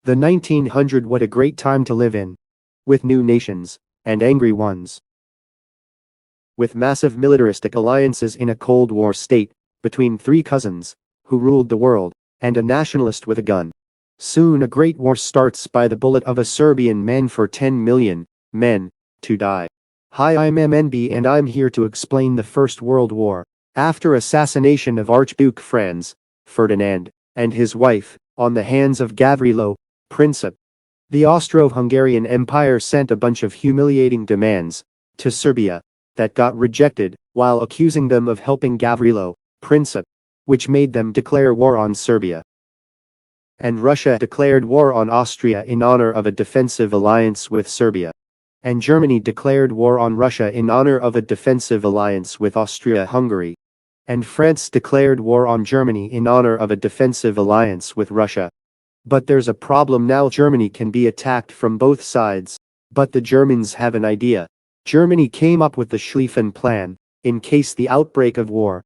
The 1900 what a great time to live in. With new nations, and angry ones. With massive militaristic alliances in a Cold War state, between three cousins, who ruled the world, and a nationalist with a gun. Soon a great war starts by the bullet of a Serbian man for 10 million men to die. Hi, I'm MNB and I'm here to explain the First World War. After assassination of Archduke Franz Ferdinand and his wife, on the hands of Gavrilo Princip, the Austro-Hungarian Empire sent a bunch of humiliating demands to Serbia that got rejected, while accusing them of helping Gavrilo Princip, which made them declare war on Serbia. And Russia declared war on Austria in honor of a defensive alliance with Serbia. And Germany declared war on Russia in honor of a defensive alliance with Austria-Hungary. And France declared war on Germany in honor of a defensive alliance with Russia. But there's a problem now. Germany can be attacked from both sides. But the Germans have an idea. Germany came up with the Schlieffen Plan. In case the outbreak of war,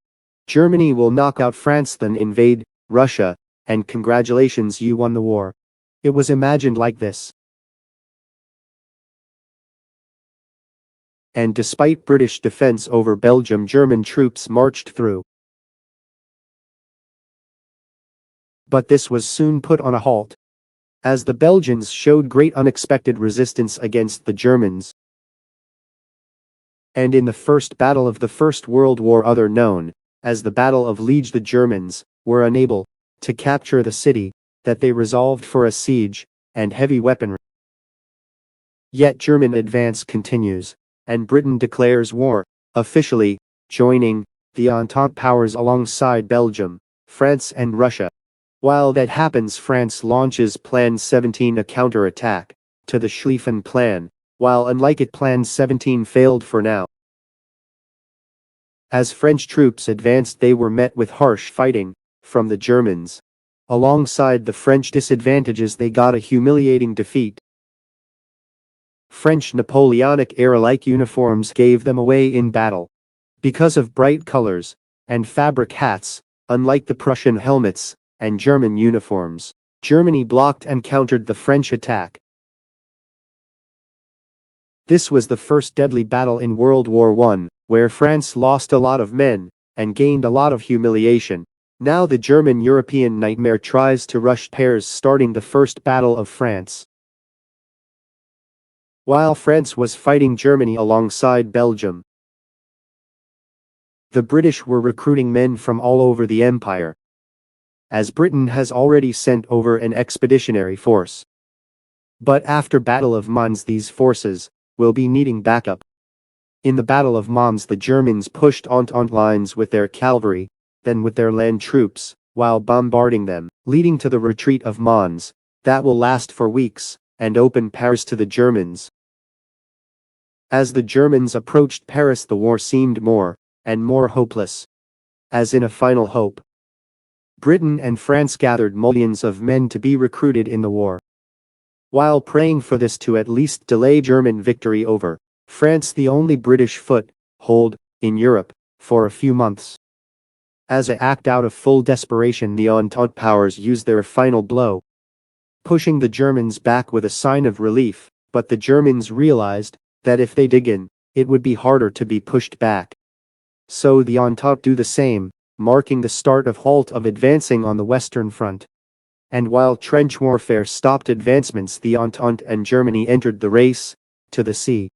Germany will knock out France, then invade Russia, and congratulations, you won the war. It was imagined like this. And despite British defense over Belgium, German troops marched through. But this was soon put on a halt, as the Belgians showed great unexpected resistance against the Germans. And in the First Battle of the First World War, other known as the Battle of Liege, the Germans were unable to capture the city that they resolved for a siege and heavy weaponry. Yet German advance continues, and Britain declares war, officially joining the Entente powers alongside Belgium, France and Russia. While that happens, France launches Plan 17, a counterattack to the Schlieffen Plan, while unlike it, Plan 17 failed for now. As French troops advanced, they were met with harsh fighting from the Germans. Alongside the French disadvantages, they got a humiliating defeat. French Napoleonic era-like uniforms gave them away in battle. Because of bright colors and fabric hats, unlike the Prussian helmets and German uniforms, Germany blocked and countered the French attack. This was the first deadly battle in World War I, where France lost a lot of men and gained a lot of humiliation. Now the German European nightmare tries to rush Paris, starting the First Battle of France. While France was fighting Germany alongside Belgium, the British were recruiting men from all over the empire, as Britain has already sent over an expeditionary force. But after Battle of Mons, these forces will be needing backup. In the Battle of Mons, the Germans pushed Entente lines with their cavalry, then with their land troops, while bombarding them, leading to the retreat of Mons, that will last for weeks, and open Paris to the Germans. As the Germans approached Paris, the war seemed more and more hopeless. As in a final hope, Britain and France gathered millions of men to be recruited in the war, while praying for this to at least delay German victory over France, the only British foothold in Europe, for a few months. As an act out of full desperation, the Entente powers used their final blow, pushing the Germans back with a sign of relief, but the Germans realized that if they dig in, it would be harder to be pushed back. So the Entente do the same, marking the start of halt of advancing on the Western Front. And while trench warfare stopped advancements, the Entente and Germany entered the race to the sea,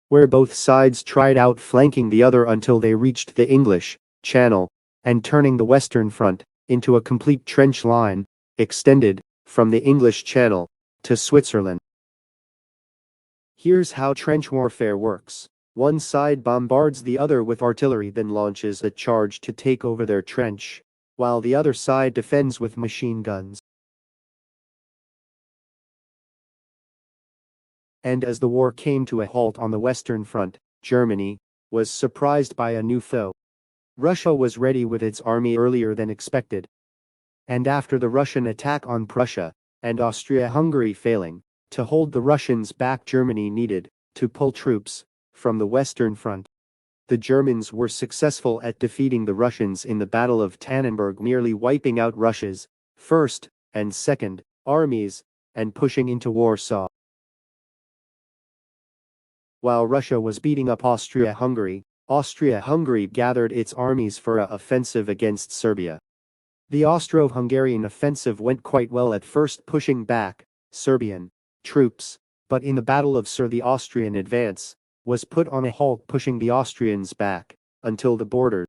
where both sides tried outflanking the other until they reached the English Channel, and turning the Western Front into a complete trench line, extended from the English Channel to Switzerland. Here's how trench warfare works. One side bombards the other with artillery, then launches a charge to take over their trench, while the other side defends with machine guns. And as the war came to a halt on the Western Front, Germany was surprised by a new foe. Russia was ready with its army earlier than expected. And after the Russian attack on Prussia and Austria-Hungary failing to hold the Russians back, Germany needed to pull troops from the Western Front. The Germans were successful at defeating the Russians in the Battle of Tannenberg, nearly wiping out Russia's 1st and 2nd armies, and pushing into Warsaw. While Russia was beating up Austria-Hungary, Austria-Hungary gathered its armies for an offensive against Serbia. The Austro-Hungarian offensive went quite well at first, pushing back Serbian troops, but in the Battle of Sur the Austrian advance was put on a halt, pushing the Austrians back until the border.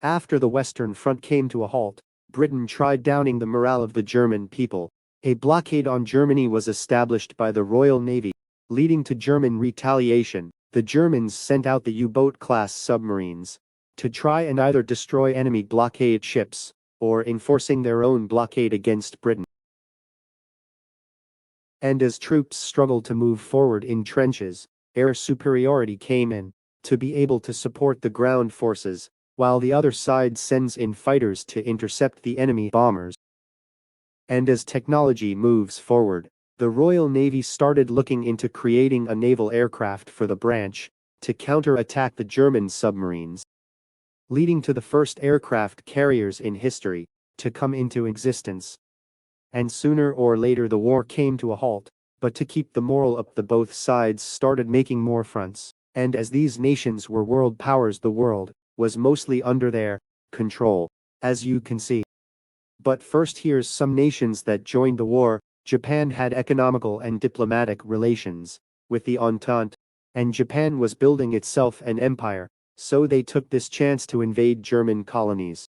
After the Western Front came to a halt, Britain tried downing the morale of the German people. A blockade on Germany was established by the Royal Navy, leading to German retaliation. The Germans sent out the U-boat-class submarines to try and either destroy enemy blockade ships or enforcing their own blockade against Britain. And as troops struggled to move forward in trenches, air superiority came in to be able to support the ground forces, while the other side sends in fighters to intercept the enemy bombers. And as technology moves forward, the Royal Navy started looking into creating a naval aircraft for the branch to counter-attack the German submarines, leading to the first aircraft carriers in history to come into existence. And sooner or later the war came to a halt, but to keep the morale up, the both sides started making more fronts, and as these nations were world powers, the world was mostly under their control, as you can see. But first, here's some nations that joined the war. Japan had economical and diplomatic relations with the Entente, and Japan was building itself an empire, so they took this chance to invade German colonies.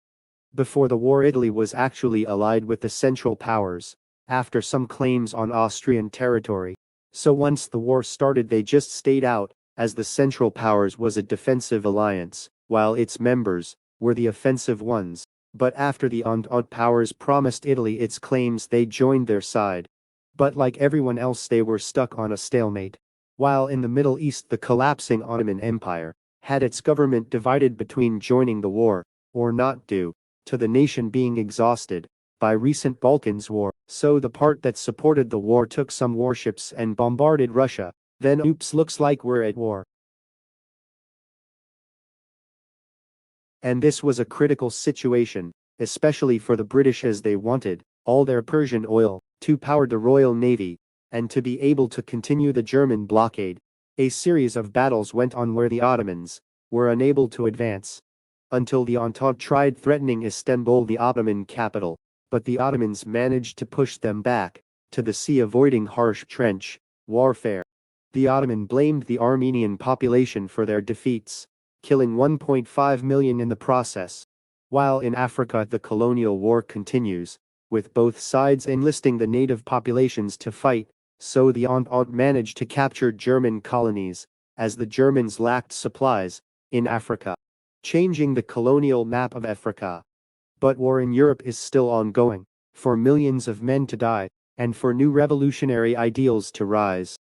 Before the war, Italy was actually allied with the Central Powers, after some claims on Austrian territory. So once the war started, they just stayed out, as the Central Powers was a defensive alliance, while its members were the offensive ones. But after the Entente powers promised Italy its claims, they joined their side. But like everyone else, they were stuck on a stalemate. While in the Middle East, the collapsing Ottoman Empire had its government divided between joining the war or not, due to the nation being exhausted by recent Balkans war. So the part that supported the war took some warships and bombarded Russia. Then oops, looks like we're at war. And this was a critical situation, especially for the British, as they wanted all their Persian oil to power the Royal Navy and to be able to continue the German blockade. A series of battles went on where the Ottomans were unable to advance until the Entente tried threatening Istanbul, the Ottoman capital, but the Ottomans managed to push them back to the sea, avoiding harsh trench warfare. The Ottoman blamed the Armenian population for their defeats, killing 1.5 million in the process. While in Africa, the colonial war continues, with both sides enlisting the native populations to fight, so the Entente managed to capture German colonies, as the Germans lacked supplies in Africa, changing the colonial map of Africa. But war in Europe is still ongoing, for millions of men to die, and for new revolutionary ideals to rise.